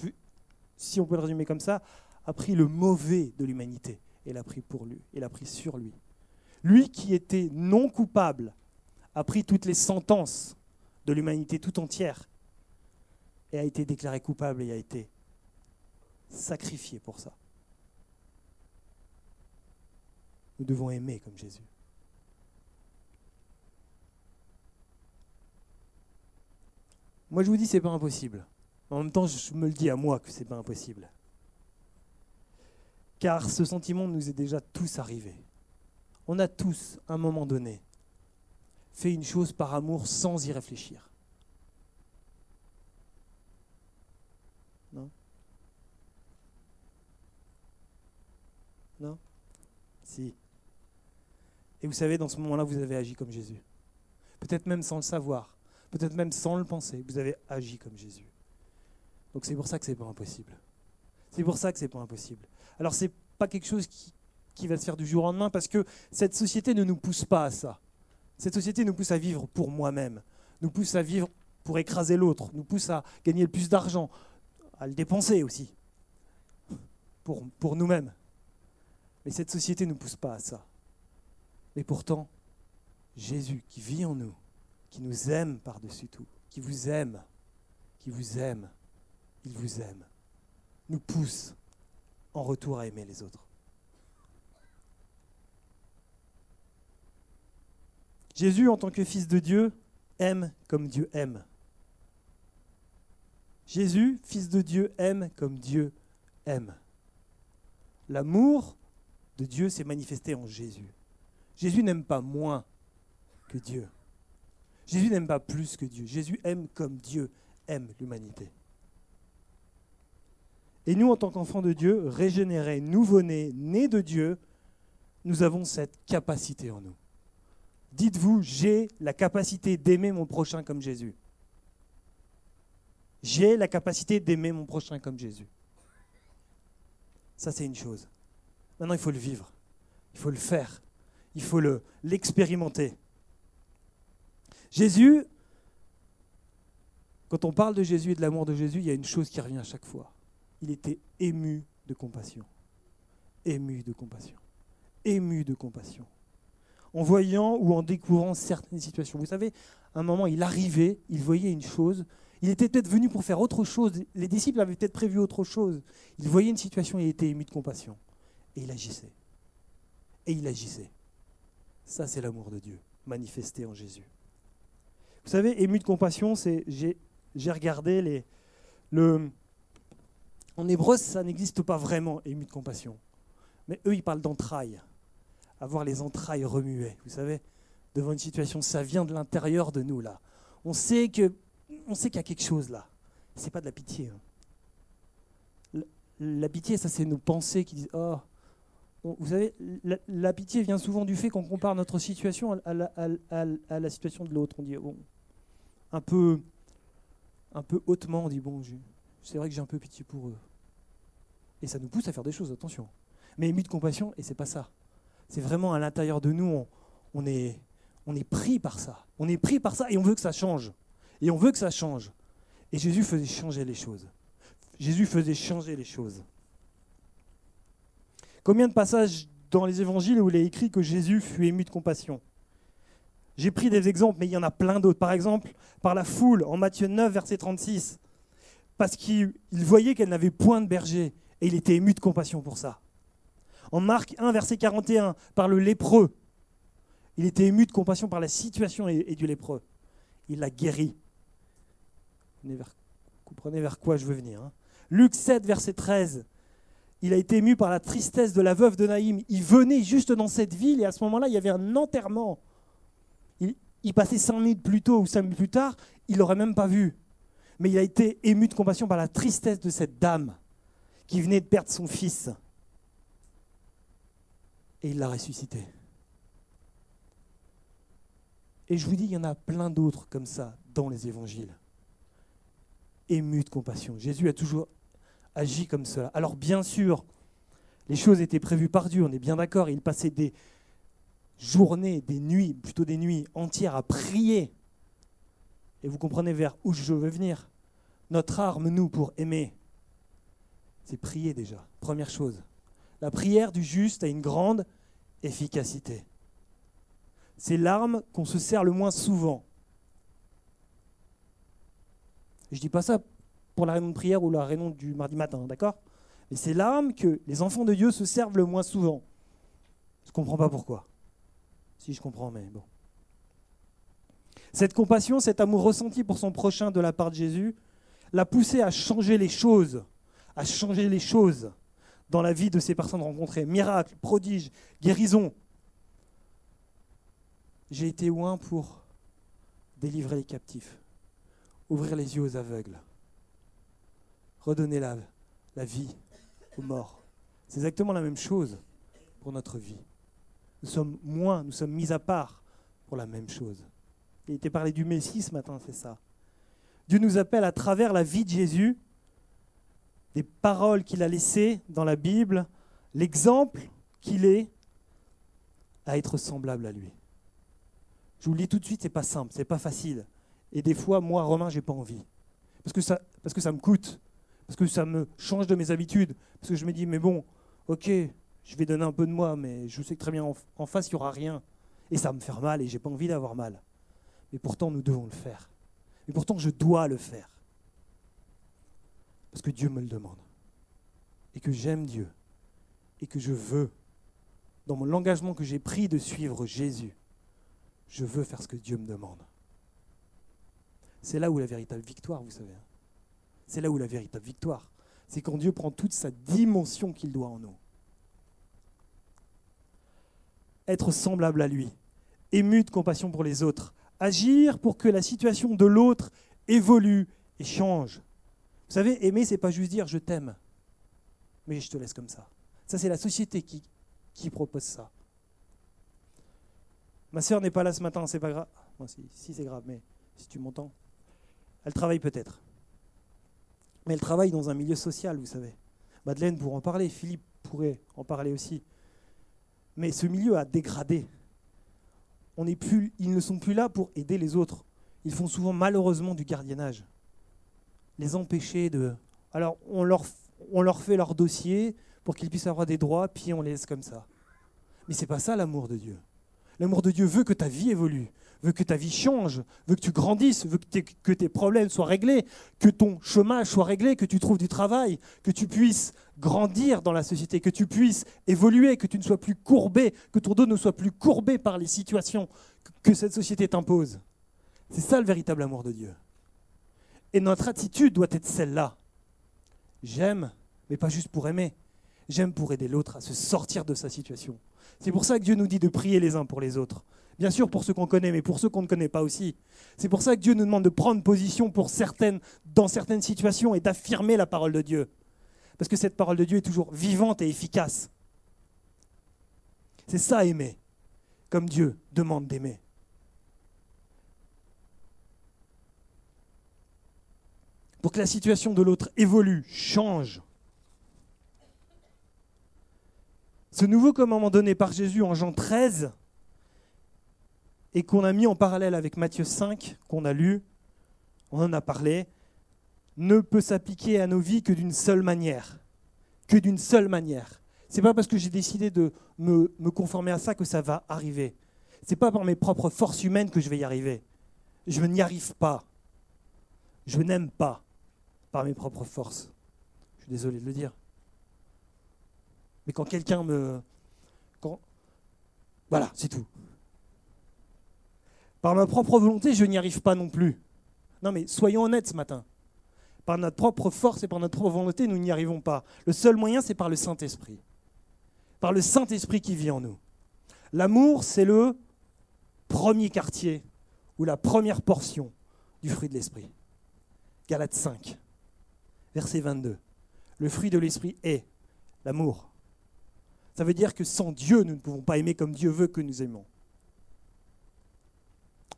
Speaker 1: si on peut le résumer comme ça, a pris le mauvais de l'humanité et l'a pris pour lui, et l'a pris sur lui. Lui qui était non coupable, a pris toutes les sentences de l'humanité tout entière et a été déclaré coupable et a été sacrifié pour ça. Nous devons aimer comme Jésus. Moi, je vous dis, c'est pas impossible. En même temps, je me le dis à moi que c'est pas impossible. Car ce sentiment nous est déjà tous arrivé. On a tous, à un moment donné, fait une chose par amour sans y réfléchir. Non ? Non ? Si. Et vous savez, dans ce moment-là, vous avez agi comme Jésus. Peut-être même sans le savoir, peut-être même sans le penser, vous avez agi comme Jésus. Donc c'est pour ça que c'est pas impossible. C'est pour ça que c'est pas impossible. Alors c'est pas quelque chose qui va se faire du jour au lendemain, parce que cette société ne nous pousse pas à ça. Cette société nous pousse à vivre pour moi-même, nous pousse à vivre pour écraser l'autre, nous pousse à gagner le plus d'argent, à le dépenser aussi, pour nous-mêmes. Mais cette société ne nous pousse pas à ça. Mais pourtant, Jésus qui vit en nous, qui nous aime par-dessus tout, qui vous aime, il vous aime, nous pousse en retour à aimer les autres. Jésus, en tant que Fils de Dieu, aime comme Dieu aime. Jésus, Fils de Dieu, aime comme Dieu aime. L'amour de Dieu s'est manifesté en Jésus. Jésus n'aime pas moins que Dieu. Jésus n'aime pas plus que Dieu. Jésus aime comme Dieu aime l'humanité. Et nous, en tant qu'enfants de Dieu, régénérés, nouveau-nés, nés de Dieu, nous avons cette capacité en nous Dites-vous, j'ai la capacité d'aimer mon prochain comme Jésus. J'ai la capacité d'aimer mon prochain comme Jésus. Ça, c'est une chose. Maintenant, il faut le vivre. Il faut le faire. Il faut l'expérimenter. Jésus, quand on parle de Jésus et de l'amour de Jésus, il y a une chose qui revient à chaque fois. Il était ému de compassion. Ému de compassion. Ému de compassion. En voyant ou en découvrant certaines situations. Vous savez, à un moment, il arrivait, il voyait une chose. Il était peut-être venu pour faire autre chose. Les disciples avaient peut-être prévu autre chose. Il voyait une situation et il était ému de compassion. Et il agissait. Et il agissait. Ça, c'est l'amour de Dieu, manifesté en Jésus. Vous savez, ému de compassion, c'est... J'ai regardé en hébreu, ça n'existe pas vraiment, ému de compassion. Mais eux, ils parlent d'entrailles. Avoir les entrailles remuées, vous savez, devant une situation, ça vient de l'intérieur de nous, là. On sait qu'il y a quelque chose, là. C'est pas de la pitié. Hein. La pitié, ça, c'est nos pensées qui disent « Oh ». Vous savez, la pitié vient souvent du fait qu'on compare notre situation à la situation de l'autre. On dit, bon, un peu hautement, on dit, bon, c'est vrai que j'ai un peu pitié pour eux. Et ça nous pousse à faire des choses, attention. Mais ému de compassion, et c'est pas ça. C'est vraiment à l'intérieur de nous, on est pris par ça. On est pris par ça et on veut que ça change. Et on veut que ça change. Et Jésus faisait changer les choses. Jésus faisait changer les choses. Combien de passages dans les évangiles où il est écrit que Jésus fut ému de compassion? J'ai pris des exemples, mais il y en a plein d'autres. Par exemple, par la foule, en Matthieu 9, verset 36, parce qu'il voyait qu'elle n'avait point de berger, et il était ému de compassion pour ça. En Marc 1, verset 41, par le lépreux, il était ému de compassion par la situation et du lépreux. Il l'a guéri. Vous comprenez vers quoi je veux venir. Hein. Luc 7, verset 13, il a été ému par la tristesse de la veuve de Naïm. Il venait juste dans cette ville et à ce moment-là, il y avait un enterrement. Il passait 5 minutes plus tôt ou 5 minutes plus tard, il ne l'aurait même pas vu. Mais il a été ému de compassion par la tristesse de cette dame qui venait de perdre son fils. Et il l'a ressuscité. Et je vous dis, il y en a plein d'autres comme ça dans les évangiles. Ému de compassion. Jésus a toujours agi comme cela. Alors bien sûr, les choses étaient prévues par Dieu, on est bien d'accord. Il passait des journées, des nuits, plutôt des nuits entières à prier. Et vous comprenez vers où je veux venir. Notre arme, nous, pour aimer, c'est prier déjà. Première chose. La prière du juste a une grande efficacité. C'est l'arme qu'on se sert le moins souvent. Je ne dis pas ça pour la réunion de prière ou la réunion du mardi matin, d'accord? Mais c'est l'arme que les enfants de Dieu se servent le moins souvent. Je ne comprends pas pourquoi. Si je comprends, mais bon. Cette compassion, cet amour ressenti pour son prochain de la part de Jésus, l'a poussé à changer les choses dans la vie de ces personnes rencontrées. Miracles, prodiges, guérisons. J'ai été oint pour délivrer les captifs, ouvrir les yeux aux aveugles, redonner la vie aux morts. C'est exactement la même chose pour notre vie. Nous sommes mis à part pour la même chose. Il était parlé du Messie ce matin, c'est ça. Dieu nous appelle à travers la vie de Jésus, des paroles qu'il a laissées dans la Bible, l'exemple qu'il est, à être semblable à lui. Je vous le dis tout de suite, c'est pas simple, c'est pas facile. Et des fois, moi, Romain, j'ai pas envie. Parce que ça me coûte, parce que ça me change de mes habitudes, parce que je me dis, mais bon, ok, je vais donner un peu de moi, mais je sais que très bien en face, il n'y aura rien. Et ça va me faire mal, et j'ai pas envie d'avoir mal. Mais pourtant, nous devons le faire. Et pourtant, je dois le faire. Parce que Dieu me le demande. Et que j'aime Dieu. Et que je veux, dans mon engagement que j'ai pris de suivre Jésus, je veux faire ce que Dieu me demande. C'est là où la véritable victoire, vous savez. C'est là où la véritable victoire. C'est quand Dieu prend toute sa dimension qu'il doit en nous. Être semblable à lui, ému de compassion pour les autres, agir pour que la situation de l'autre évolue et change. Vous savez, aimer, c'est pas juste dire « je t'aime », mais je te laisse comme ça. Ça, c'est la société qui propose ça. Ma sœur n'est pas là ce matin, c'est pas grave. Moi, si c'est grave, mais si tu m'entends. Elle travaille peut-être. Mais elle travaille dans un milieu social, vous savez. Madeleine pourrait en parler, Philippe pourrait en parler aussi. Mais ce milieu a dégradé. Ils ne sont plus là pour aider les autres. Ils font souvent malheureusement du gardiennage. Les empêcher de... Alors on leur fait leur dossier pour qu'ils puissent avoir des droits, puis on les laisse comme ça. Mais ce n'est pas ça l'amour de Dieu. L'amour de Dieu veut que ta vie évolue, veut que ta vie change, veut que tu grandisses, veut que tes problèmes soient réglés, que ton chômage soit réglé, que tu trouves du travail, que tu puisses grandir dans la société, que tu puisses évoluer, que tu ne sois plus courbé, que ton dos ne soit plus courbé par les situations que cette société t'impose. C'est ça le véritable amour de Dieu. Et notre attitude doit être celle-là. J'aime, mais pas juste pour aimer. J'aime pour aider l'autre à se sortir de sa situation. C'est pour ça que Dieu nous dit de prier les uns pour les autres. Bien sûr pour ceux qu'on connaît, mais pour ceux qu'on ne connaît pas aussi. C'est pour ça que Dieu nous demande de prendre position dans certaines situations et d'affirmer la parole de Dieu. Parce que cette parole de Dieu est toujours vivante et efficace. C'est ça aimer, comme Dieu demande d'aimer. Pour que la situation de l'autre évolue, change. Ce nouveau commandement donné par Jésus en Jean 13 et qu'on a mis en parallèle avec Matthieu 5, qu'on a lu, on en a parlé, ne peut s'appliquer à nos vies que d'une seule manière. Que d'une seule manière. Ce n'est pas parce que j'ai décidé de me conformer à ça que ça va arriver. Ce n'est pas par mes propres forces humaines que je vais y arriver. Je n'y arrive pas. Je n'aime pas par mes propres forces. Je suis désolé de le dire. Mais quand quelqu'un voilà, c'est tout. Par ma propre volonté, je n'y arrive pas non plus. Non mais soyons honnêtes ce matin. Par notre propre force et par notre propre volonté, nous n'y arrivons pas. Le seul moyen, c'est par le Saint-Esprit. Par le Saint-Esprit qui vit en nous. L'amour, c'est le premier quartier ou la première portion du fruit de l'Esprit. Galates 5, verset 22. Le fruit de l'Esprit est l'amour. Ça veut dire que sans Dieu, nous ne pouvons pas aimer comme Dieu veut que nous aimons.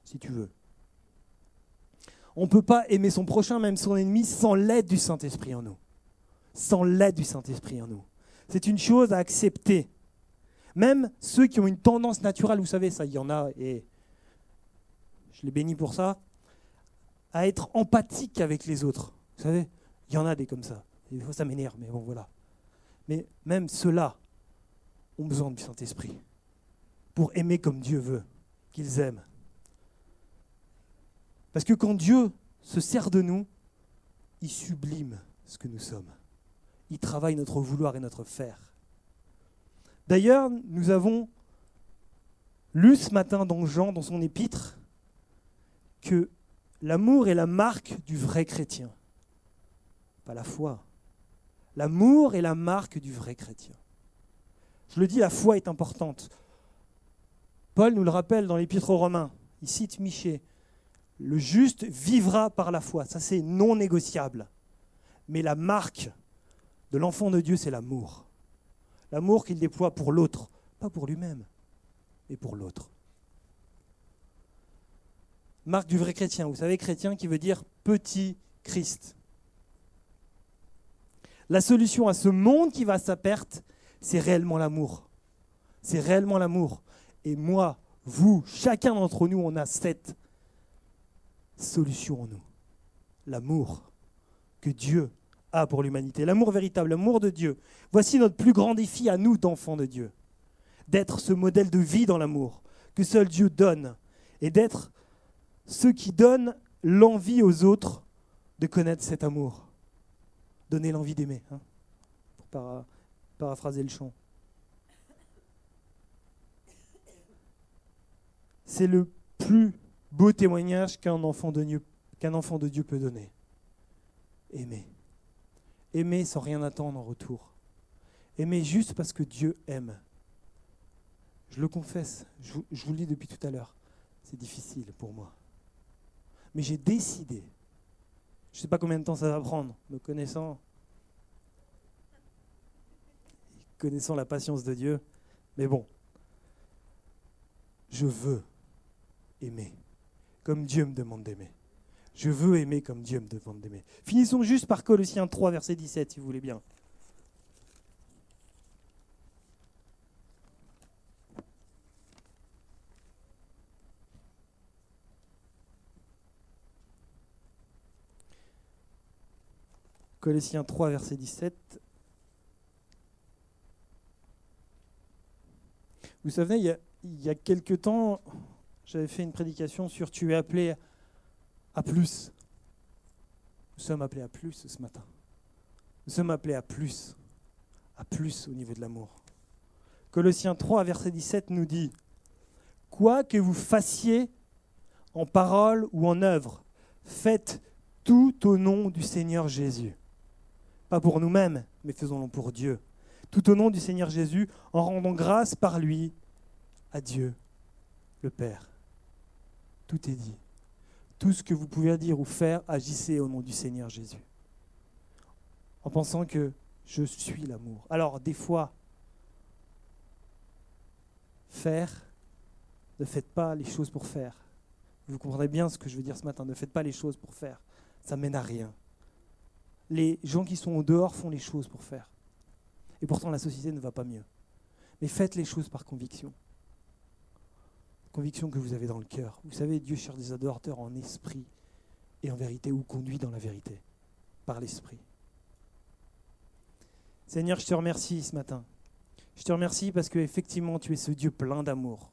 Speaker 1: Si tu veux. On ne peut pas aimer son prochain, même son ennemi, sans l'aide du Saint-Esprit en nous. Sans l'aide du Saint-Esprit en nous. C'est une chose à accepter. Même ceux qui ont une tendance naturelle, vous savez, ça, il y en a, et je les bénis pour ça, à être empathique avec les autres. Vous savez, il y en a des comme ça. Des fois, ça m'énerve, mais bon, voilà. Mais même ceux-là ont besoin du Saint-Esprit pour aimer comme Dieu veut qu'ils aiment. Parce que quand Dieu se sert de nous, il sublime ce que nous sommes. Il travaille notre vouloir et notre faire. D'ailleurs, nous avons lu ce matin dans Jean, dans son épître, que l'amour est la marque du vrai chrétien. Pas la foi. L'amour est la marque du vrai chrétien. Je le dis, la foi est importante. Paul nous le rappelle dans l'Épître aux Romains. Il cite Michée. Le juste vivra par la foi. Ça, c'est non négociable. Mais la marque de l'enfant de Dieu, c'est l'amour. L'amour qu'il déploie pour l'autre. Pas pour lui-même, mais pour l'autre. Marque du vrai chrétien. Vous savez, chrétien qui veut dire petit Christ. La solution à ce monde qui va à sa perte, c'est réellement l'amour. C'est réellement l'amour. Et moi, vous, chacun d'entre nous, on a cette solution en nous. L'amour que Dieu a pour l'humanité. L'amour véritable, l'amour de Dieu. Voici notre plus grand défi à nous, d'enfants de Dieu. D'être ce modèle de vie dans l'amour que seul Dieu donne. Et d'être ceux qui donnent l'envie aux autres de connaître cet amour. Donner l'envie d'aimer, hein, pour paraphraser le chant. C'est le plus beau témoignage qu'un enfant de Dieu peut donner. Aimer. Aimer sans rien attendre en retour. Aimer juste parce que Dieu aime. Je le confesse, je vous le dis depuis tout à l'heure, c'est difficile pour moi. Mais j'ai décidé, je ne sais pas combien de temps ça va prendre, me connaissant la patience de Dieu, mais bon. je veux aimer comme Dieu me demande d'aimer. Je veux aimer comme Dieu me demande d'aimer. Finissons juste par Colossiens 3, verset 17, si vous voulez bien. Colossiens 3, verset 17. Vous savez, il y a quelque temps, j'avais fait une prédication sur « Tu es appelé à plus ». Nous sommes appelés à plus ce matin. Nous sommes appelés à plus au niveau de l'amour. Colossiens 3, verset 17 nous dit « Quoi que vous fassiez en parole ou en œuvre, faites tout au nom du Seigneur Jésus. » Pas pour nous-mêmes, mais faisons-le pour Dieu. Tout au nom du Seigneur Jésus, en rendant grâce par lui à Dieu, le Père. Tout est dit. Tout ce que vous pouvez dire ou faire, agissez au nom du Seigneur Jésus. En pensant que je suis l'amour. Alors, des fois, faire, ne faites pas les choses pour faire. Vous comprendrez bien ce que je veux dire ce matin. Ne faites pas les choses pour faire. Ça mène à rien. Les gens qui sont au dehors font les choses pour faire. Et pourtant, la société ne va pas mieux. Mais faites les choses par conviction. Conviction que vous avez dans le cœur. Vous savez, Dieu cherche des adorateurs en esprit et en vérité, ou conduit dans la vérité, par l'esprit. Seigneur, je te remercie ce matin. Je te remercie parce que effectivement, tu es ce Dieu plein d'amour.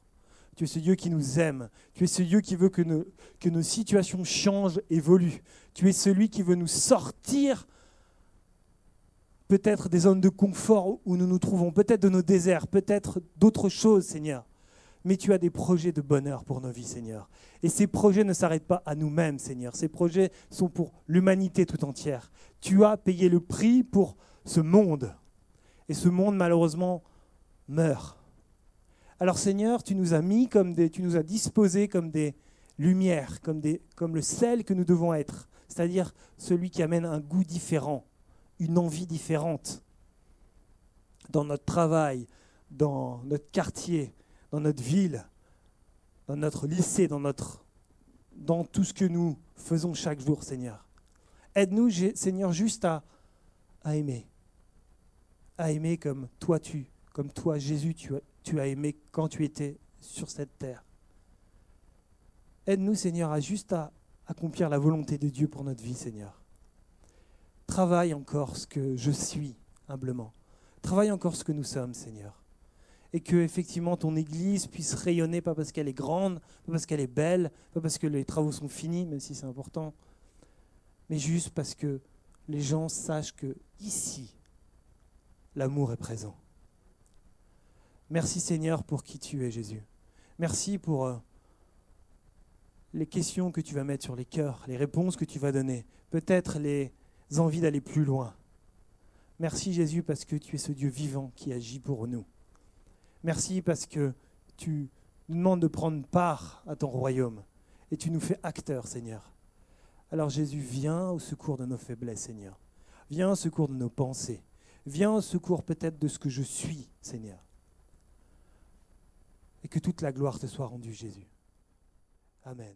Speaker 1: Tu es ce Dieu qui nous aime. Tu es ce Dieu qui veut que nos situations changent, évoluent. Tu es celui qui veut nous sortir peut-être des zones de confort où nous nous trouvons, peut-être de nos déserts, peut-être d'autres choses, Seigneur. Mais tu as des projets de bonheur pour nos vies, Seigneur. Et ces projets ne s'arrêtent pas à nous-mêmes, Seigneur. Ces projets sont pour l'humanité tout entière. Tu as payé le prix pour ce monde. Et ce monde, malheureusement, meurt. Alors, Seigneur, tu nous as mis tu nous as disposés comme des lumières, comme le sel que nous devons être. C'est-à-dire celui qui amène un goût différent, une envie différente dans notre travail, dans notre quartier, dans notre ville, dans notre lycée, dans tout ce que nous faisons chaque jour, Seigneur. Aide-nous, Seigneur, juste à aimer. À aimer comme toi, Jésus, tu as aimé quand tu étais sur cette terre. Aide-nous, Seigneur, à accomplir la volonté de Dieu pour notre vie, Seigneur. Travaille encore ce que je suis, humblement. Travaille encore ce que nous sommes, Seigneur. Et que, effectivement, ton Église puisse rayonner, pas parce qu'elle est grande, pas parce qu'elle est belle, pas parce que les travaux sont finis, même si c'est important, mais juste parce que les gens sachent que ici, l'amour est présent. Merci, Seigneur, pour qui tu es, Jésus. Merci pour les questions que tu vas mettre sur les cœurs, les réponses que tu vas donner, peut-être les envies d'aller plus loin. Merci, Jésus, parce que tu es ce Dieu vivant qui agit pour nous. Merci parce que tu nous demandes de prendre part à ton royaume et tu nous fais acteurs, Seigneur. Alors Jésus, viens au secours de nos faiblesses, Seigneur. Viens au secours de nos pensées. Viens au secours peut-être de ce que je suis, Seigneur. Et que toute la gloire te soit rendue, Jésus. Amen.